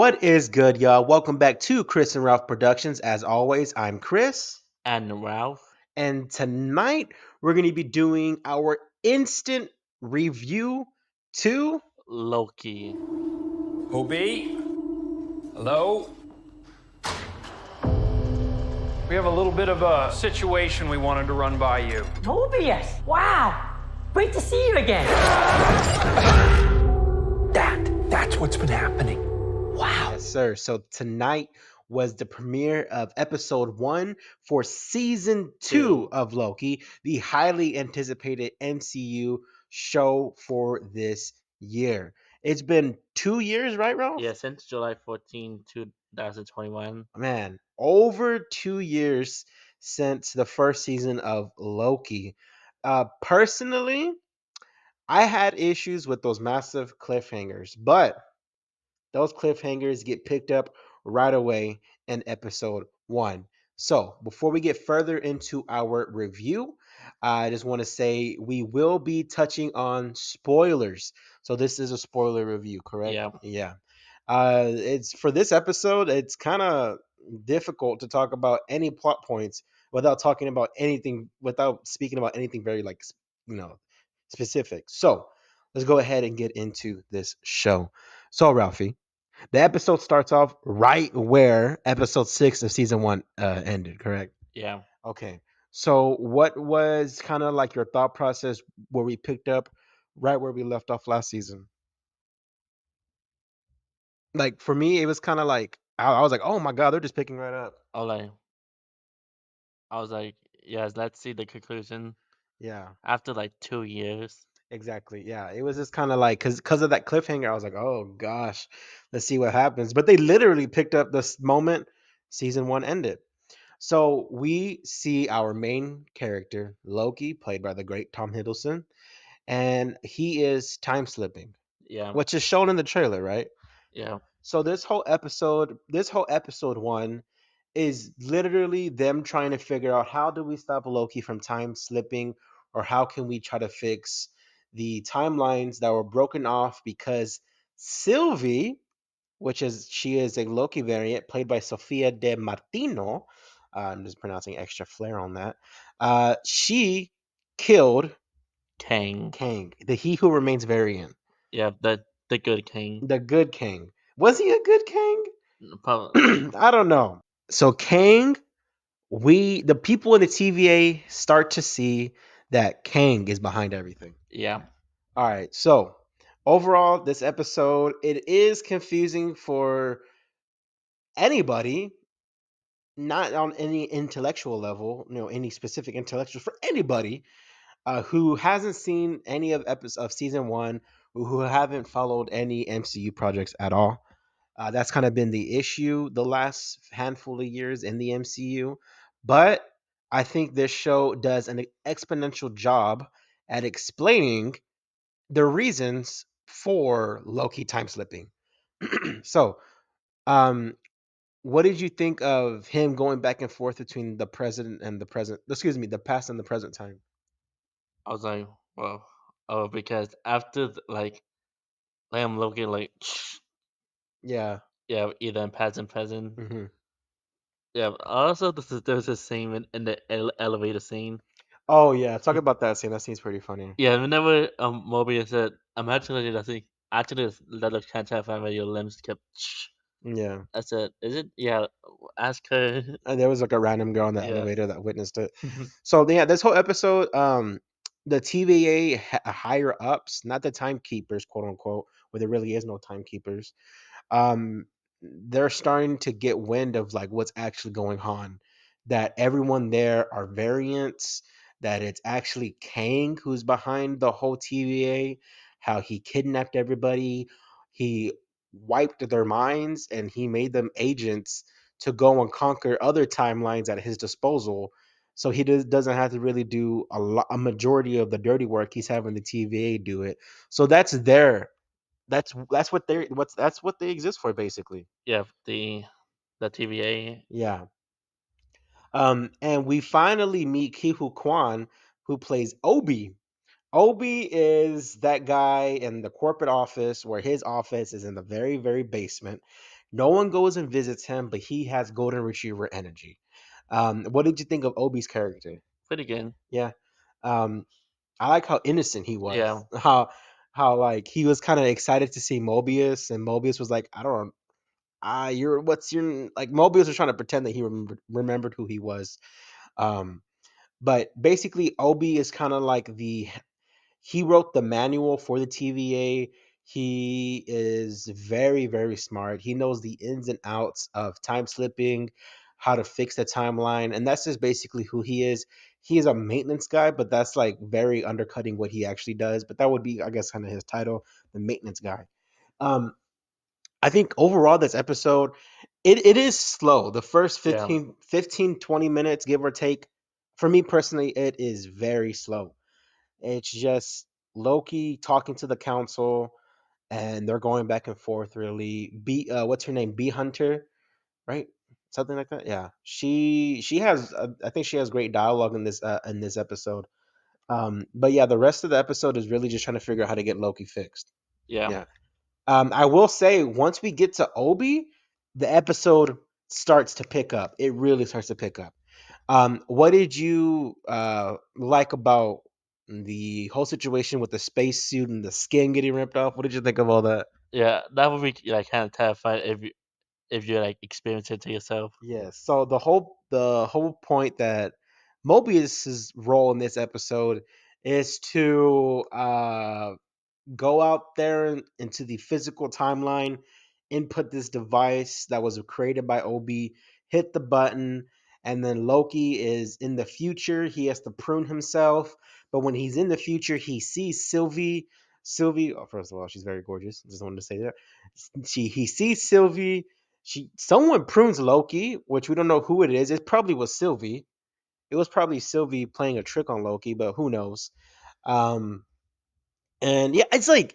What is good, y'all? Welcome back to Chris and Ralph Productions. As always, I'm Chris, And Ralph, and tonight we're going to be doing our instant review to Loki. Hobie, hello? We have a little bit of a situation we wanted to run by you. Mobius! Wow! Great to see you again! That's what's been happening. Wow! Yes, sir. So tonight was the premiere of episode 1 for season 2 Two. of Loki, the highly anticipated MCU show for this year. It's been 2 years, right, Yeah, Ralph? since July 14, 2021. Man, over 2 years since the first season of Loki. Personally, I had issues with those massive cliffhangers, but those cliffhangers get picked up right away in episode 1. So, before we get further into our review, I just want to say we will be touching on spoilers. So, this is a spoiler review, correct? Yeah. Yeah. It's for this episode, it's kind of difficult to talk about any plot points without talking about anything, without speaking about anything very, like, you know, specific. So, let's go ahead and get into this show. So, Ralphie, the episode starts off right where episode 6 of season 1 ended, correct? Yeah. Okay. So, what was kind of like your thought process where we picked up right where we left off last season? Like, for me, it was kind of like, I was like, oh my God, they're just picking right up. I was like, I was like, yes, let's see the conclusion Yeah, after like 2 years. exactly. Yeah, it was just kind of like, because of that cliffhanger, I was like, oh gosh, let's see what happens. But they literally picked up this moment season 1 ended. So we see our main character, Loki, played by the great Tom Hiddleston, and he is time slipping, Yeah. which is shown in the trailer, right? Yeah. So this whole episode 1 is literally them trying to figure out how do we stop Loki from time slipping, or how can we try to fix the timelines that were broken off because Sylvie, which is she is a Loki variant played by Sofia de Martino. I'm just pronouncing extra flair on that. She killed Kang. Kang, the He Who Remains variant, Yeah, the good Kang. the good Kang. Was he a good Kang? Prob- I don't know. So Kang, the people in the TVA start to see that Kang is behind everything. Yeah. All right. So overall, this episode it is confusing for anybody, not on any intellectual level, any specific intellectual, for anybody who hasn't seen any of episodes of season 1, who haven't followed any MCU projects at all. That's kind of been the issue the last handful of years in the MCU. But I think this show does an exponential job at explaining the reasons for Loki time slipping. So, um, what did you think of him going back and forth between the president and the present? Excuse me, the past and the present time. I was like, well, oh, because after I'm looking like, Yeah. yeah, either in past and present. Hmm. Yeah. Also, there's a scene in the elevator scene. Oh yeah, talk about that scene. That scene's pretty funny. Yeah, whenever Mobius said, "I'm actually, I think, actually, let us catch up and your limbs kept." Yeah. I said, "Is it? Yeah, ask her." And there was like a random girl in the Yeah, elevator that witnessed it. So yeah, this whole episode, the TVA higher ups, not the timekeepers, quote unquote, where there really is no timekeepers, um they're starting to get wind of like what's actually going on, that everyone there are variants, that it's actually Kang who's behind the whole TVA, how he kidnapped everybody, he wiped their minds and he made them agents to go and conquer other timelines at his disposal, so he doesn't have to really do a majority of the dirty work. He's having the TVA do it. So that's what they exist for, basically. yeah. The TVA. Yeah. And we finally meet Kihu Kwan, who plays Obi. Obi is that guy in the corporate office where his office is in the very, very basement. No one goes and visits him, but he has golden retriever energy. What did you think of Obi's character? Pretty good. Yeah. Um, I like how innocent he Yeah, was. How like he was kind of excited to see Mobius, and Mobius was like, I don't, you're what's your like. Mobius was trying to pretend that he remembered who he was. Um, but basically, Obi is kind of like the he wrote the manual for the TVA. He is very, very smart. He knows the ins and outs of time slipping, how to fix the timeline, and that's just basically who he is. He is a maintenance guy, but that's like very undercutting what he actually does. But that would be, I guess, kind of his title, the maintenance guy. Um, I think overall, this episode, it is slow. The first yeah, 20 minutes, give or take, for me personally, it is very slow. It's just Loki talking to the council, and they're going back and forth. Really, what's her name? Bee Hunter, right? Something like that. Yeah, she has. I think she has great dialogue in this episode. But yeah, the rest of the episode is really just trying to figure out how to get Loki fixed. yeah, Yeah. I will say once we get to Obi, the episode starts to pick up. It really starts to pick up. What did you like about the whole situation with the spacesuit and the skin getting ripped off? What did you think of all that? yeah. That would be like kind of terrifying if you like experience it to yourself. Yes. So the whole point that Mobius's role in this episode is to go out there into the physical timeline, input this device that was created by Obi, hit the button, and then Loki is in the future. He has to prune himself, but when he's in the future, he sees Sylvie. Sylvie, oh, first of all, she's very gorgeous. Just wanted to say that. He sees Sylvie. Someone prunes Loki, which we don't know who it is. It probably was Sylvie. It was probably Sylvie playing a trick on Loki, but who knows? Um, and yeah, it's like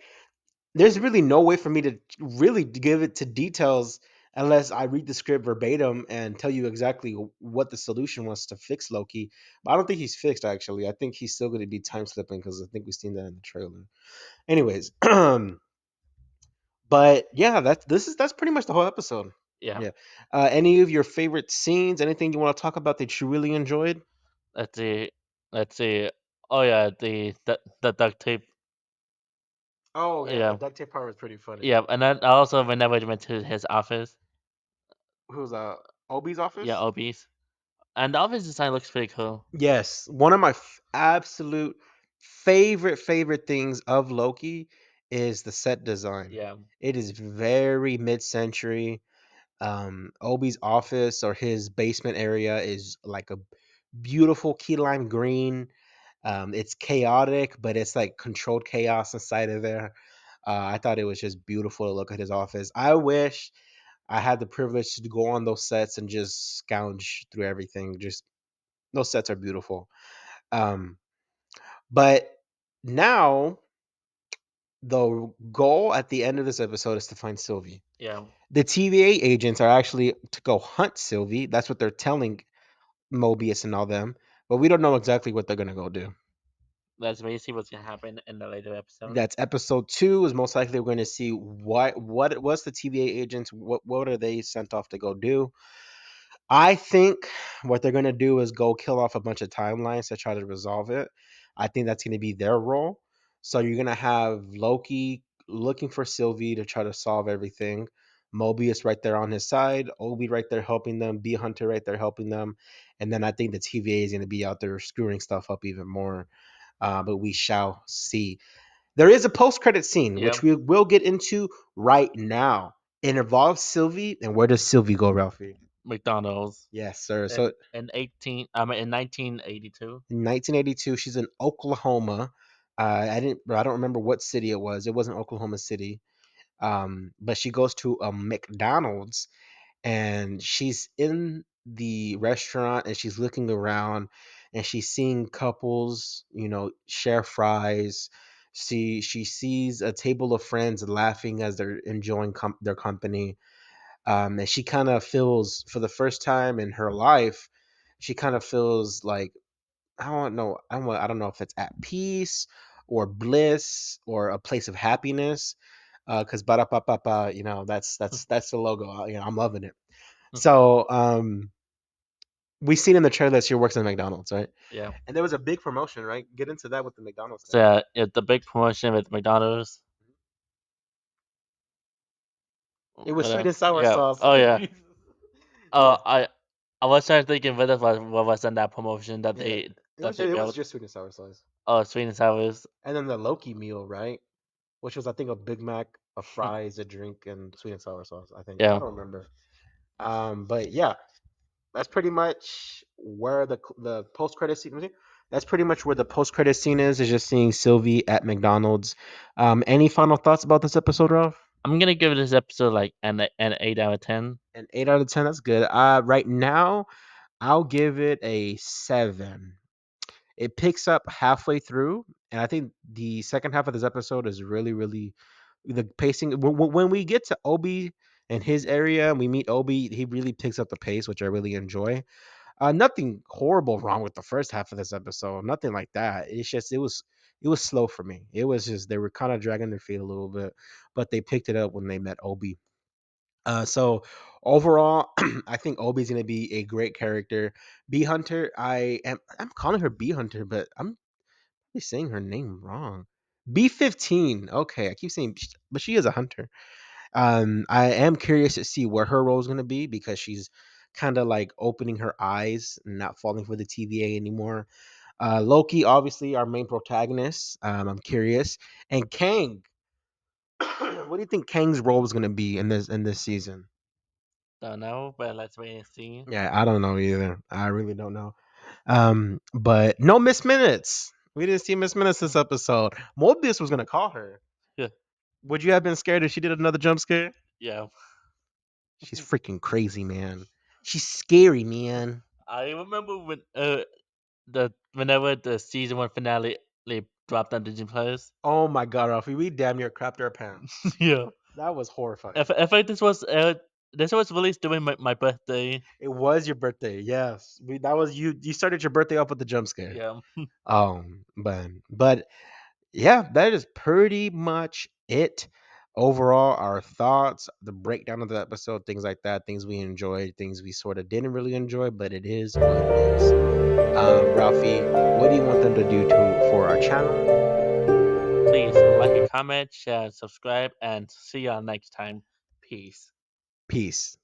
there's really no way for me to really give it to details unless I read the script verbatim and tell you exactly what the solution was to fix Loki. But I don't think he's fixed actually. I think he's still going to be time slipping because I think we've seen that in the trailer. Anyways, but yeah, that's pretty much the whole episode. Yeah. Yeah. Any of your favorite scenes? Anything you want to talk about that you really enjoyed? Let's see. Let's see. Oh yeah, the duct tape. Oh yeah, the Yeah, duct tape part was pretty funny. yeah, and then also whenever we went to his office, Who's Obi's yeah, office? obese, and the office design looks pretty cool. Yes, one of my absolute favorite things of Loki is the set design. Yeah, It is very mid-century. Obi's office or his basement area is like a beautiful key lime green. It's chaotic, but it's like controlled chaos inside of there. I thought it was just beautiful to look at his office. I wish I had the privilege to go on those sets and just scourge through everything. Just those sets are beautiful. Um, but now the goal at the end of this episode is to find Sylvie. yeah. The TVA agents are actually to go hunt Sylvie. That's what they're telling Mobius and all them. But we don't know exactly what they're gonna go do. Let's wait see what's gonna happen in the later episode. That's episode two. Is most likely we're going to see what's the TVA agents. What are they sent off to go do? I think what they're gonna do is go kill off a bunch of timelines to try to resolve it. I think that's gonna be their role. So you're gonna have Loki looking for Sylvie to try to solve everything. Mobius right there on his side, Obi right there helping them, Bee Hunter right there helping them, and then I think the TVA is gonna be out there screwing stuff up even more. But we shall see. There is a post-credit scene Yeah, which we will get into right now. It involves Sylvie, and where does Sylvie go, Ralphie? McDonald's Yes, sir. in So in 1982. in 1982, she's in Oklahoma. I don't remember what city it was. It wasn't Oklahoma City. But she goes to a McDonald's and she's in the restaurant and she's looking around and she's seeing couples, share fries. She sees a table of friends laughing as they're enjoying their company. And she kind of feels for the first time in her life, she kind of feels like I don't know if it's at peace or bliss or a place of happiness. because ba pa pa pa, that's the logo. I'm loving it. So we seen in the trailer she works at McDonald's, right? Yeah. And there was a big promotion, right? Get into that with the McDonald's So thing. the big promotion with McDonald's. It was What sweet and else? sour Yeah. sauce. Oh yeah. Yeah, Oh, I was trying to think what was in that promotion yeah. that they It was built. just sweet and sour sauce. Oh, sweet and sours. And then the Loki meal, right? Which was I think a Big Mac, a fries, a drink, and sweet and sour sauce. I think I Yeah. don't remember. But yeah, that's pretty much where the post credit scene. That's pretty much where the post credit scene is. Is just seeing Sylvie at McDonald's. Any final thoughts about this episode, Ralph? I'm gonna give this episode like an 8 out of 10. An 8 out of 10. That's good. Right now, I'll give it a 7. It picks up halfway through, and I think the second half of this episode is really, really the pacing. When we get to Obi and his area, and we meet Obi, he really picks up the pace, which I really enjoy. Nothing horrible wrong with the first half of this episode. Nothing like that. It's just it was slow for me. It was just they were kind of dragging their feet a little bit, but they picked it up when they met Obi. So overall, I think Obi's gonna be a great character. Bee Hunter, I'm calling her Bee Hunter, but I'm probably saying her name wrong. B15. Okay, I keep saying, but she is a hunter. I am curious to see where her role is gonna be because she's kind of like opening her eyes and not falling for the TVA anymore. Loki, obviously our main protagonist. I'm curious, and Kang. What do you think Kang's role is gonna be in this season? Don't know, but let's wait and see. Yeah, I don't know either. I really don't know. But no Miss Minutes. We didn't see Miss Minutes this episode. Mobius was gonna call her. Yeah. Would you have been scared if she did another jump scare? Yeah. She's freaking crazy, man. She's scary, man. I remember when whenever the season 1 finale they dropped on Disney Plus. Oh my god, Ralphie, we damn near crapped our pants. Yeah. That was horrifying. If I this was released during my birthday. It was your birthday, yes. That was you. You started your birthday off with the jump scare. Yeah. But yeah, that is pretty much it. Overall, our thoughts, the breakdown of the episode, things like that, things we enjoyed, things we sort of didn't really enjoy, but it is what it is. Ralphie, what do you want them to do for our channel? Please like and comment, share, and subscribe, and see y'all next time. Peace. Peace.